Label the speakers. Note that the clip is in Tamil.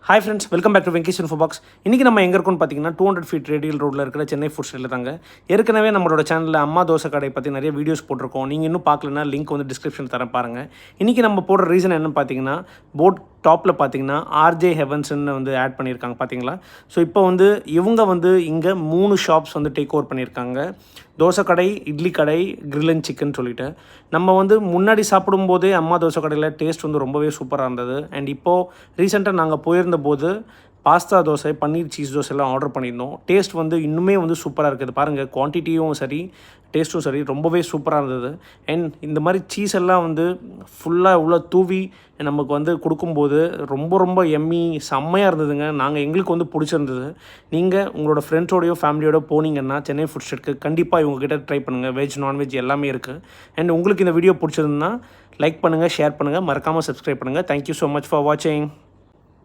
Speaker 1: Hi friends, welcome back to Venkesh info box. இன்றைக்கி நம்ம எங்கே இருக்கோம்னு பார்த்தீங்கன்னா 200 ஃபீட் ரேடியல் ரோட்டில் இருக்கிற சென்னை ஃபுட் ஸ்டைலில் தாங்க. ஏற்கனவே நம்மளோட சேனலில் அம்மா தோசை கடை பற்றி நிறைய வீடியோஸ் போட்டிருக்கோம். நீங்கள் இன்னும் பார்க்கலன்னா லிங்க் வந்து டிஸ்கிரிப்ஷனில் தரேன் பாருங்கள். இன்றைக்கி நம்ம போடுற ரீசன் என்னென்னு பார்த்தீங்கன்னா, போட் டாப்பில் பார்த்தீங்கன்னா ஆர்ஜே ஹெவன்ஸ்ன்னு வந்து ஆட் பண்ணியிருக்காங்க பார்த்தீங்களா. ஸோ இப்போ வந்து இவங்க வந்து இங்கே 3 ஷாப்ஸ் வந்து டேக் ஓவர் பண்ணியிருக்காங்க. தோசை கடை, இட்லி கடை, கிரில் அண்ட் சிக்கன் சொல்லிட்டு நம்ம வந்து முன்னாடி சாப்பிடும்போதே அம்மா தோசை கடையில் டேஸ்ட் வந்து ரொம்பவே சூப்பராக இருந்தது. அண்ட் இப்போது ரீசெண்டாக நாங்கள் போயிருந்தபோது பாஸ்தா தோசை, பன்னீர் சீஸ் தோசை எல்லாம் ஆர்டர் பண்ணியிருந்தோம். டேஸ்ட் வந்து இன்னுமே வந்து சூப்பராக இருக்குது. பாருங்கள், குவான்டிட்டியும் சரி, டேஸ்ட்டும் சரி, ரொம்பவே சூப்பராக இருந்தது. அண்ட் இந்த மாதிரி சீஸ் எல்லாம் வந்து ஃபுல்லாக உள்ள தூவி நமக்கு வந்து கொடுக்கும்போது ரொம்ப ரொம்ப எம்மி செம்மையாக இருந்ததுங்க. எங்களுக்கு வந்து பிடிச்சிருந்தது. நீங்கள் உங்களோட ஃப்ரெண்ட்ஸோடையோ ஃபேமிலியோட போனீங்கன்னா சென்னை ஃபுட் ஸ்ட்ரீட்க்கு கண்டிப்பாக இவங்ககிட்ட ட்ரை பண்ணுங்கள். வெஜ், நான்வெஜ் எல்லாமே இருக்குது. அண்ட் உங்களுக்கு இந்த வீடியோ பிடிச்சிருந்ததுன்னா லைக் பண்ணுங்கள், ஷேர் பண்ணுங்கள், மறக்காமல் சப்ஸ்கிரைப் பண்ணுங்கள். தேங்க்யூ ஸோ மச் ஃபார் வாட்சிங்.